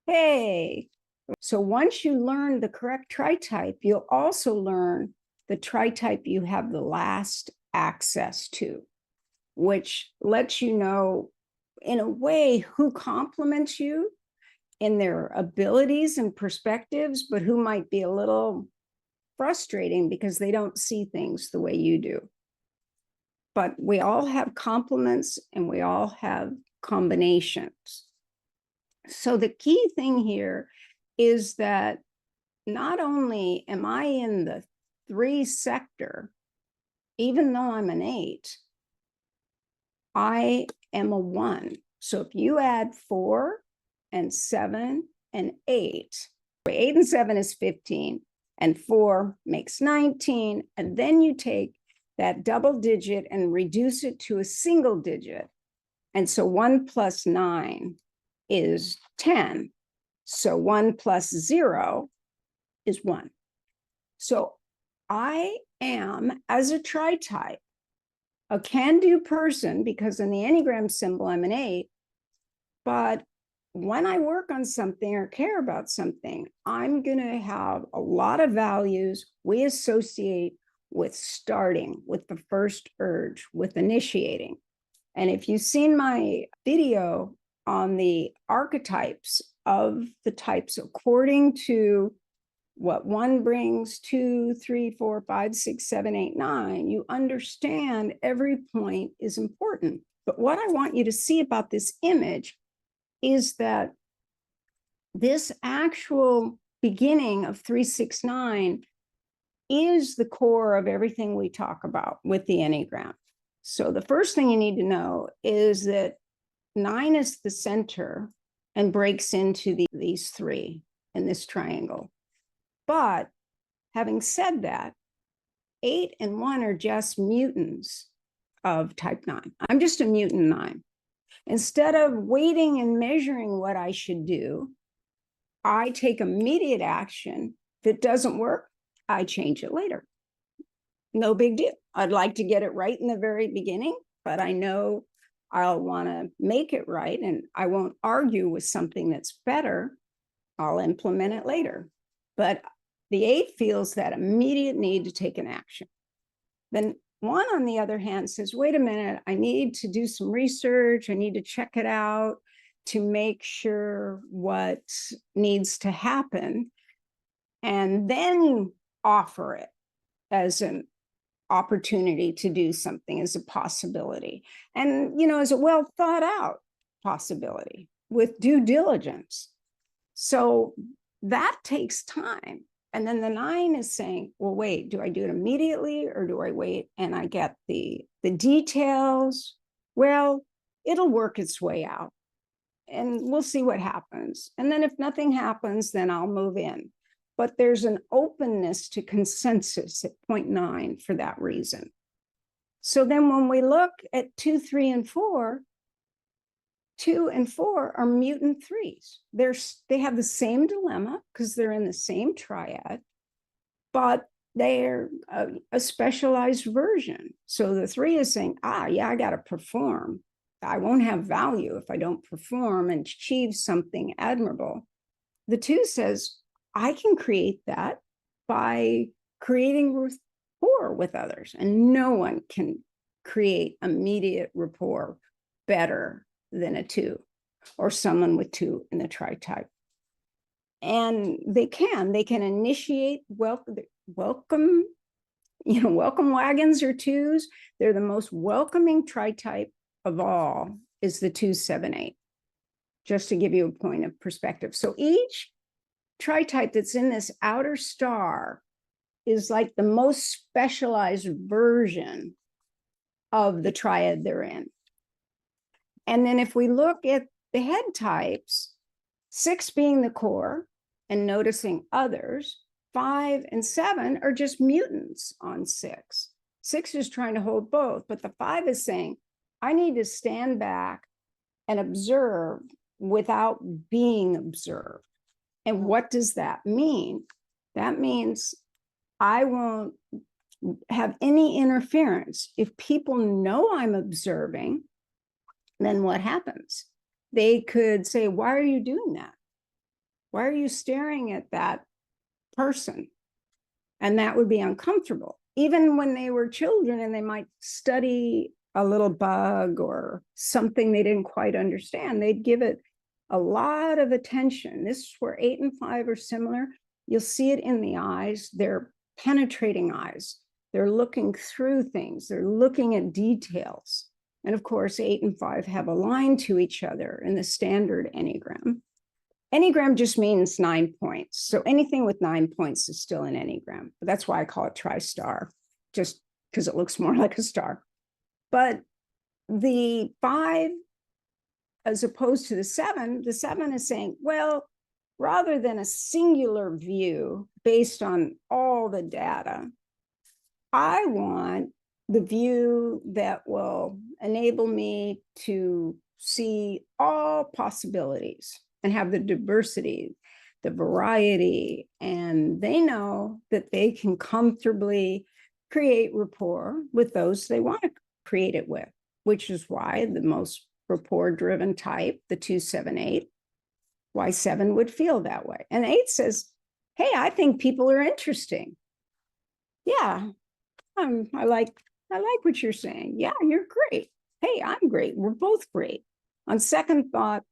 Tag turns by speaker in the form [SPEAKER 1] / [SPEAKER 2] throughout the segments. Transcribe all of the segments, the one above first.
[SPEAKER 1] Hey, so once you learn the correct tritype, you'll also learn the tritype you have the last access to, which lets you know, in a way, who complements you in their abilities and perspectives, but who might be a little frustrating because they don't see things the way you do. But we all have complements and we all have combinations. So the key thing here is that not only am I in the 3 sector, even though I'm an 8, I am a 1. So if you add 4 and 7 and 8, 8 and 7 is 15, and 4 makes 19, and then you take that double digit and reduce it to a single digit. And so 1 plus 9 is 10. So 1 plus 0 is 1. So I am, as a tritype, a can-do person because in the Enneagram symbol, I'm an 8. But when I work on something or care about something, I'm going to have a lot of values we associate with starting, with the first urge, with initiating. And if you've seen my video on the archetypes of the types according to what 1 brings, 2, 3, 4, 5, 6, 7, 8, 9, you understand every point is important. But what I want you to see about this image is that this actual beginning of 3, 6, 9 is the core of everything we talk about with the Enneagram. So the first thing you need to know is that 9 is the center and breaks into these 3 in this triangle. But having said that, 8 and 1 are just mutants of type 9. I'm just a mutant 9. Instead of waiting and measuring what I should do, I take immediate action. If it doesn't work, I change it later. No big deal. I'd like to get it right in the very beginning, but I know I'll want to make it right and I won't argue with something that's better. I'll implement it later. But the 8 feels that immediate need to take an action. Then 1, on the other hand, says, wait a minute, I need to do some research. I need to check it out to make sure what needs to happen and then offer it as an opportunity to do something, as a possibility. And, as a well thought out possibility with due diligence. So that takes time. And then the 9 is saying, well, wait, do I do it immediately or do I wait and I get the details? Well, it'll work its way out and we'll see what happens. And then if nothing happens, then I'll move in. But there's an openness to consensus at 0.9 for that reason. So then when we look at 2, 3, and 4, 2 and 4 are mutant 3s. They have the same dilemma because they're in the same triad, but they're a specialized version. So the 3 is saying, yeah, I got to perform. I won't have value if I don't perform and achieve something admirable. The 2 says, I can create that by creating rapport with others, and no one can create immediate rapport better than a 2 or someone with 2 in the tritype. And they can initiate welcome wagons or 2s. They're the most welcoming tritype of all is the 2, 7, 8, just to give you a point of perspective. So each tritype that's in this outer star is like the most specialized version of the triad they're in. And then if we look at the head types, 6 being the core and noticing others, 5 and 7 are just mutants on 6. 6 is trying to hold both, but the 5 is saying, I need to stand back and observe without being observed. And what does that mean? That means I won't have any interference. If people know I'm observing, then what happens? They could say, why are you doing that? Why are you staring at that person? And that would be uncomfortable. Even when they were children and they might study a little bug or something they didn't quite understand, they'd give it a lot of attention. This is where 8 and 5 are similar. You'll see it in the eyes. They're penetrating eyes. They're looking through things. They're looking at details. And of course, 8 and 5 have aligned to each other in the standard Enneagram. Enneagram just means 9 points. So anything with 9 points is still an Enneagram. But that's why I call it Tristar, just because it looks more like a star. But the 5, as opposed to the 7 is saying, well, rather than a singular view based on all the data, I want the view that will enable me to see all possibilities and have the diversity, the variety, and they know that they can comfortably create rapport with those they want to create it with, which is why the most rapport-driven type, the 2, 7, 8, why 7 would feel that way. And 8 says, hey, I think people are interesting. Yeah, I like what you're saying. Yeah, you're great. Hey, I'm great. We're both great. On second thought,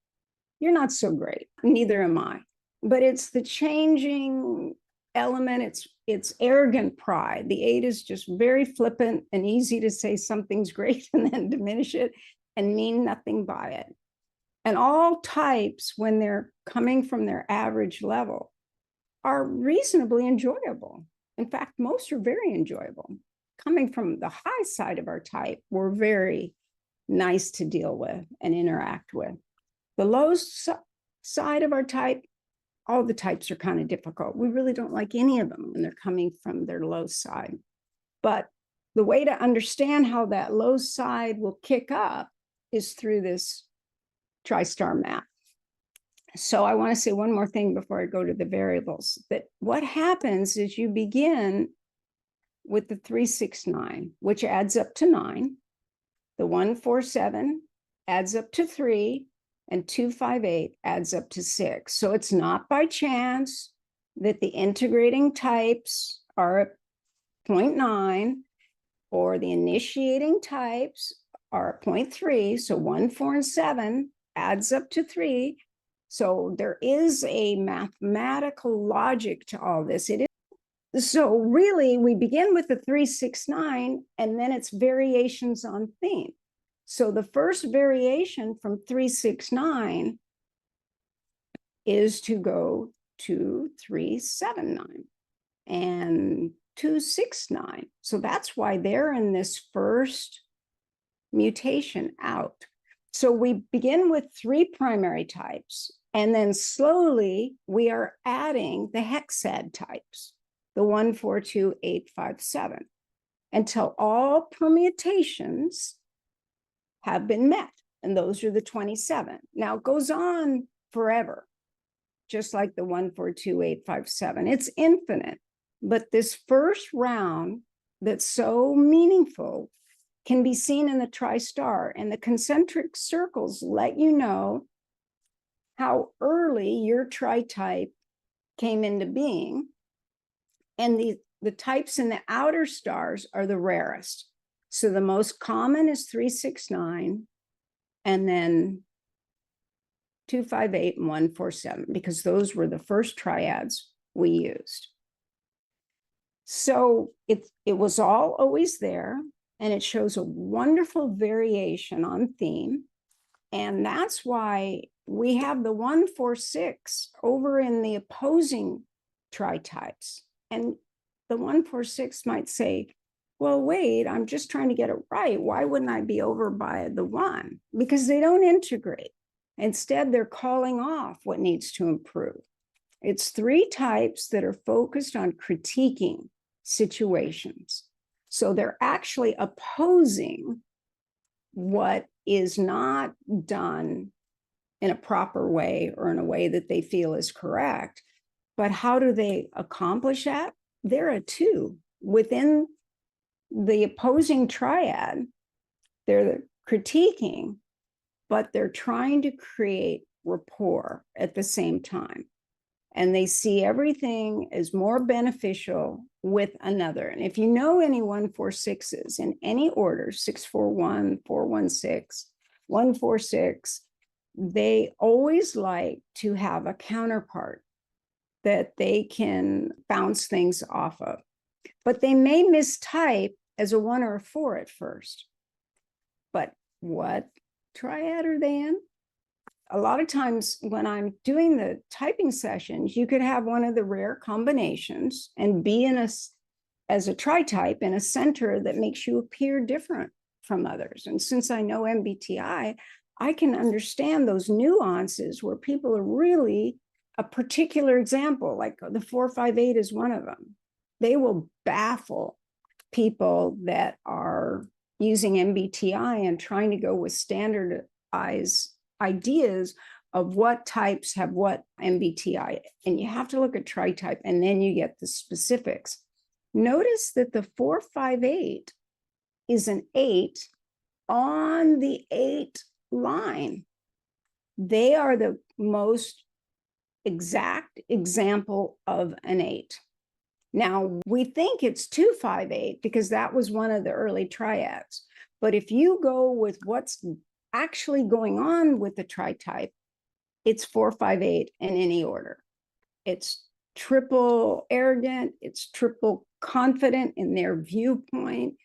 [SPEAKER 1] you're not so great. Neither am I. But it's the changing element. It's arrogant pride. The 8 is just very flippant and easy to say something's great and then diminish it and mean nothing by it. And all types, when they're coming from their average level, are reasonably enjoyable. In fact, most are very enjoyable. Coming from the high side of our type, we're very nice to deal with and interact with. The low side of our type, all the types are kind of difficult. We really don't like any of them when they're coming from their low side. But the way to understand how that low side will kick up is through this Tristar map. So I want to say one more thing before I go to the variables, that what happens is you begin with the 3, 6, 9, which adds up to 9. The 1, 4, 7 adds up to 3, and 2, 5, 8 adds up to 6. So it's not by chance that the integrating types are at 0.9, or the initiating types are at 0.3. So 1, 4, and 7 adds up to 3. So there is a mathematical logic to all this. It is. So really, we begin with the 3, 6, 9, and then it's variations on theme. So the first variation from 3, 6, 9 is to go to 3, 7, 9 and 2, 6, 9. So that's why they're in this first mutation out. So we begin with 3 primary types, and then slowly we are adding the hexad types, the 1, 4, 2, 8, 5, 7, until all permutations have been met. And those are the 27. Now it goes on forever, just like the 1, 4, 2, 8, 5, 7. It's infinite. But this first round that's so meaningful can be seen in the Tristar, and the concentric circles let you know how early your tritype came into being. And the types in the outer stars are the rarest. So the most common is 3, 6, 9, and then 2, 5, 8, and 1, 4, 7, because those were the first triads we used. So it was all always there, and it shows a wonderful variation on theme. And that's why we have the 1, 4, 6 over in the opposing tritypes. And the 1, 4, 6 might say, well, wait, I'm just trying to get it right. Why wouldn't I be over by the 1? Because they don't integrate. Instead, they're calling off what needs to improve. It's 3 types that are focused on critiquing situations. So they're actually opposing what is not done in a proper way or in a way that they feel is correct. But how do they accomplish that? They're a 2 within the opposing triad. They're critiquing, but they're trying to create rapport at the same time. and they see everything as more beneficial with another. And if you know any 146s in any order, 641, 416, 146, they always like to have a counterpart that they can bounce things off of. But they may mistype as a 1 or a 4 at first. But what triad are they in? A lot of times when I'm doing the typing sessions, you could have one of the rare combinations and be in as a tritype in a center that makes you appear different from others. And since I know MBTI, I can understand those nuances where people are really a particular example, like the 458 is one of them. They will baffle people that are using MBTI and trying to go with standardized ideas of what types have what MBTI. And you have to look at tritype, and then you get the specifics. Notice that the 458 is an 8 on the 8 line. They are the most exact example of an 8. Now, we think it's 258 because that was one of the early triads. But if you go with what's actually going on with the tritype, it's 458 in any order. It's triple arrogant, it's triple confident in their viewpoint.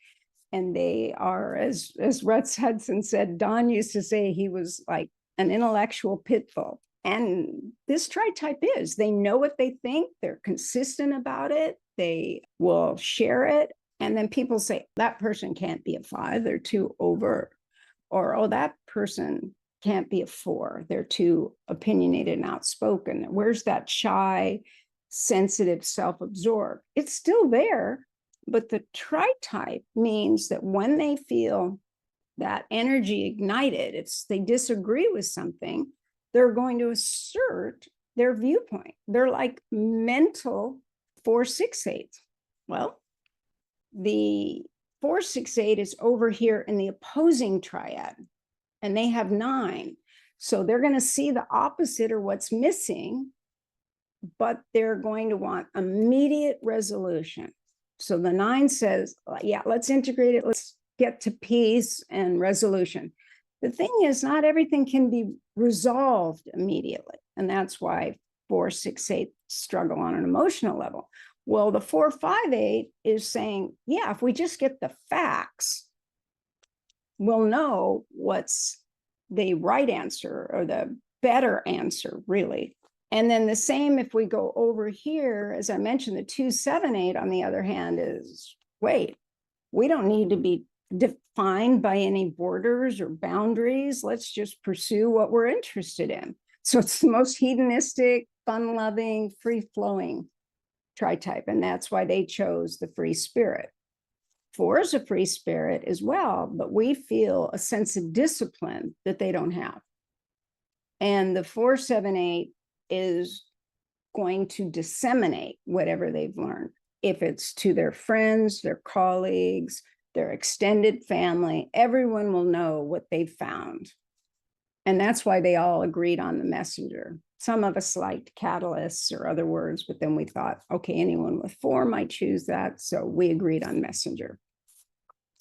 [SPEAKER 1] And they are, as Russ Hudson said, Don used to say he was like an intellectual pit bull. And this tritype is, they know what they think, they're consistent about it, they will share it. And then people say, that person can't be a 5, they're too overt. Or, oh, that person can't be a 4, they're too opinionated and outspoken. Where's that shy, sensitive, self-absorbed? It's still there, but the tritype means that when they feel that energy ignited, it's they disagree with something, they're going to assert their viewpoint. They're like mental 468. Well, the 468 is over here in the opposing triad, and they have 9. So they're going to see the opposite or what's missing, but they're going to want immediate resolution. So the 9 says, yeah, let's integrate it. Let's get to peace and resolution. The thing is, not everything can be resolved immediately. And that's why 468 struggle on an emotional level. Well, the 458 is saying, yeah, if we just get the facts, we'll know what's the right answer or the better answer, really. And then the same if we go over here, as I mentioned, the 278, on the other hand, is, wait, we don't need to be defined by any borders or boundaries. Let's just pursue what we're interested in. So it's the most hedonistic, fun-loving, free-flowing tritype, and that's why they chose the free spirit. 4 is a free spirit as well, but we feel a sense of discipline that they don't have. And the 478 is going to disseminate whatever they've learned, if it's to their friends, their colleagues, their extended family. Everyone will know what they've found. And that's why they all agreed on the messenger. Some of us liked catalysts or other words, but then we thought, okay, anyone with 4 might choose that. So we agreed on messenger.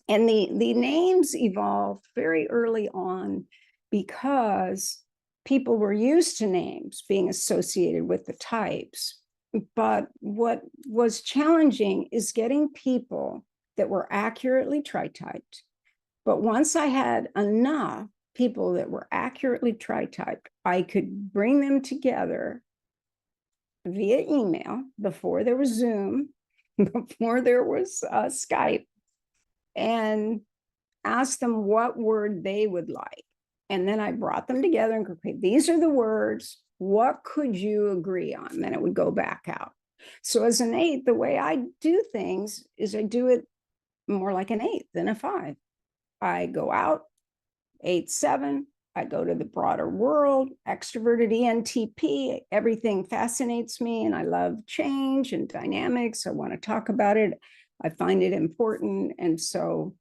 [SPEAKER 1] And the names evolved very early on because people were used to names being associated with the types. But what was challenging is getting people that were accurately trityped. But once I had enough people that were accurately trityped, I could bring them together via email before there was Zoom, before there was Skype, and ask them what word they would like. And then I brought them together and, okay, these are the words. What could you agree on? Then it would go back out. So as an 8, the way I do things is I do it more like an 8 than a 5. I go out, 8, 7. I go to the broader world, extroverted ENTP. Everything fascinates me, and I love change and dynamics. I want to talk about it. I find it important. And so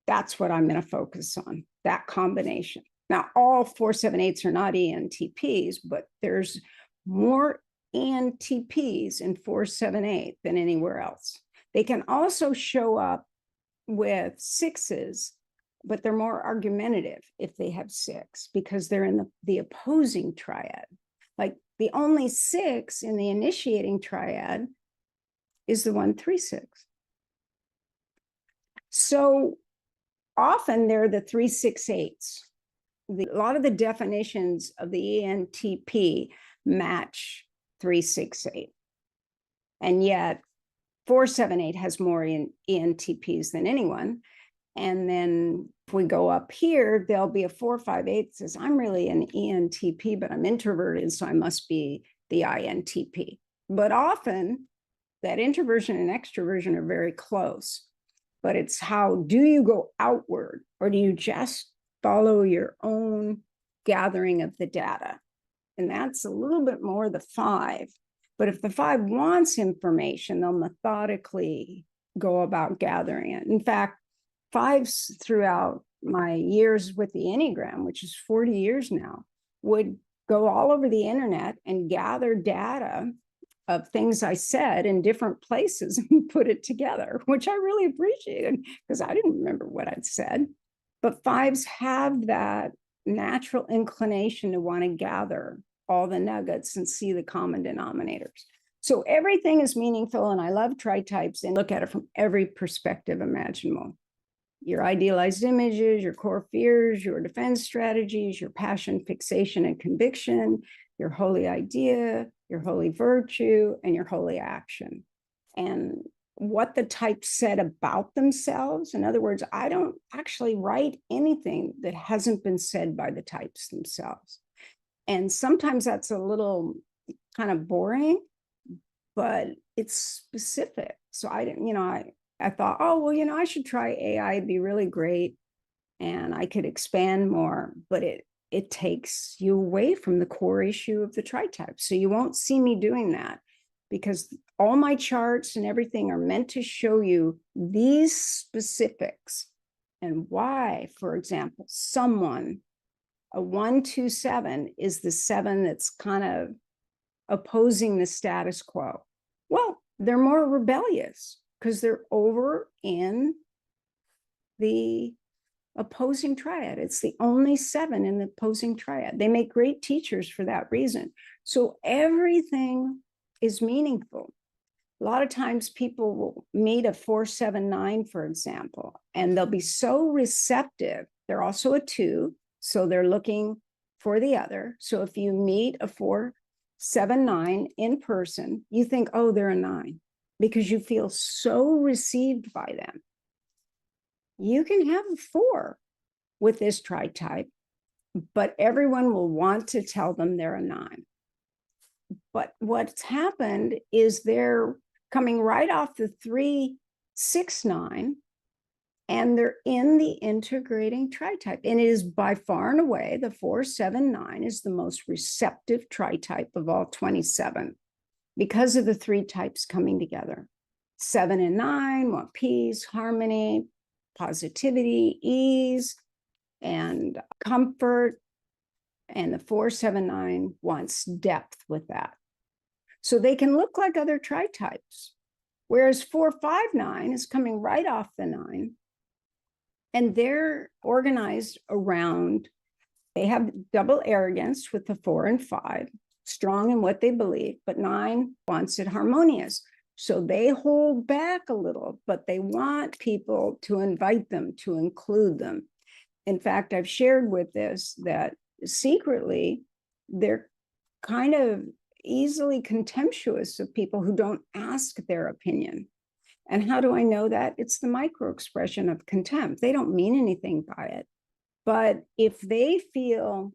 [SPEAKER 1] that's what I'm going to focus on, that combination. Now, all 478s are not ENTPs, but there's more ENTPs in 4, 7, 8 than anywhere else. They can also show up with 6s, but they're more argumentative if they have 6 because they're in the opposing triad. Like the only 6 in the initiating triad is the 1, 3, 6. So often they're the 3, 6, 8s. A lot of the definitions of the ENTP match 3, 6, 8. And yet 4, 7, 8 has more ENTPs than anyone. And then if we go up here, there'll be a 4, 5, 8 that says, I'm really an ENTP, but I'm introverted, so I must be the INTP. But often that introversion and extroversion are very close. But it's how do you go outward, or do you just follow your own gathering of the data? And that's a little bit more the 5. But if the 5 wants information, they'll methodically go about gathering it. In fact, 5s throughout my years with the Enneagram, which is 40 years now, would go all over the internet and gather data of things I said in different places and put it together, which I really appreciated because I didn't remember what I'd said. But 5s have that natural inclination to want to gather all the nuggets and see the common denominators. So everything is meaningful, and I love tritypes and look at it from every perspective imaginable. Your idealized images, your core fears, your defense strategies, your passion, fixation, and conviction, your holy idea, your holy virtue, and your holy action. And what the type said about themselves. In other words, I don't actually write anything that hasn't been said by the types themselves. And sometimes that's a little kind of boring, but it's specific. So I didn't, I thought, oh, well, I should try AI. It'd be really great. And I could expand more, but it takes you away from the core issue of the tritype. So you won't see me doing that because all my charts and everything are meant to show you these specifics and why, for example, a 1, 2, 7 is the 7 that's kind of opposing the status quo. Well, they're more rebellious because they're over in the opposing triad. It's the only 7 in the opposing triad. They make great teachers for that reason. So everything is meaningful. A lot of times people will meet a 4, 7, 9, for example, and they'll be so receptive. They're also a 2, so they're looking for the other. So if you meet a 4, 7, 9 in person, you think, oh, they're a 9, because you feel so received by them. You can have a 4 with this tritype, but everyone will want to tell them they're a 9. But what's happened is they're coming right off the 3, 6, 9, and they're in the integrating tritype. And it is by far and away, the 4, 7, 9 is the most receptive tritype of all 27 because of the 3 types coming together. 7 and 9 want peace, harmony, positivity, ease, and comfort. And the 4, 7, 9 wants depth with that. So they can look like other tritypes. Whereas 4, 5, 9 is coming right off the 9. And they're organized around, they have double arrogance with the 4 and 5, strong in what they believe, but 9 wants it harmonious. So they hold back a little, but they want people to invite them, to include them. In fact, I've shared with this that secretly, they're kind of easily contemptuous of people who don't ask their opinion. And how do I know that? It's the micro expression of contempt. They don't mean anything by it. But if they feel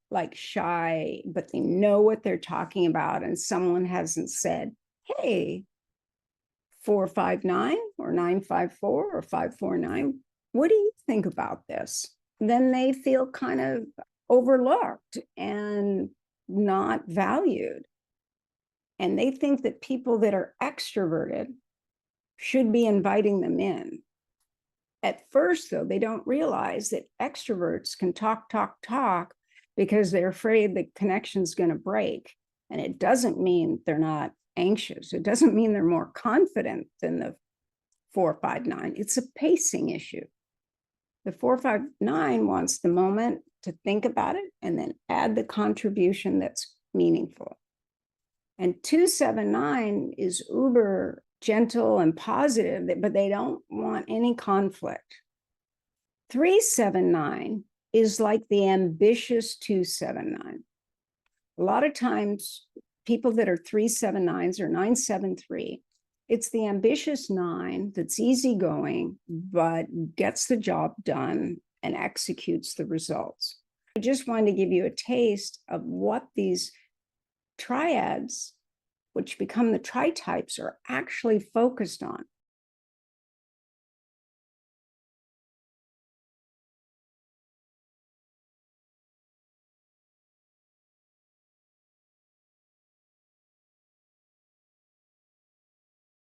[SPEAKER 1] like shy, but they know what they're talking about, and someone hasn't said, hey, 4, 5, 9 or 9, 5, 4 or 5, 4, 9, what do you think about this? Then they feel kind of overlooked and not valued. And they think that people that are extroverted should be inviting them in. At first, though, they don't realize that extroverts can talk because they're afraid the connection's going to break. And it doesn't mean they're not anxious. It doesn't mean they're more confident than the 4, 5, 9. It's a pacing issue. The 4, 5, 9 wants the moment to think about it and then add the contribution that's meaningful. And 2, 7, 9 is uber gentle and positive, but they don't want any conflict. 3, 7, 9 is like the ambitious 2, 7, 9. A lot of times, people that are 3, 7, 9s or 9, 7, 3, it's the ambitious 9 that's easygoing, but gets the job done and executes the results. I just wanted to give you a taste of what these triads, which become the tritypes, are actually focused on.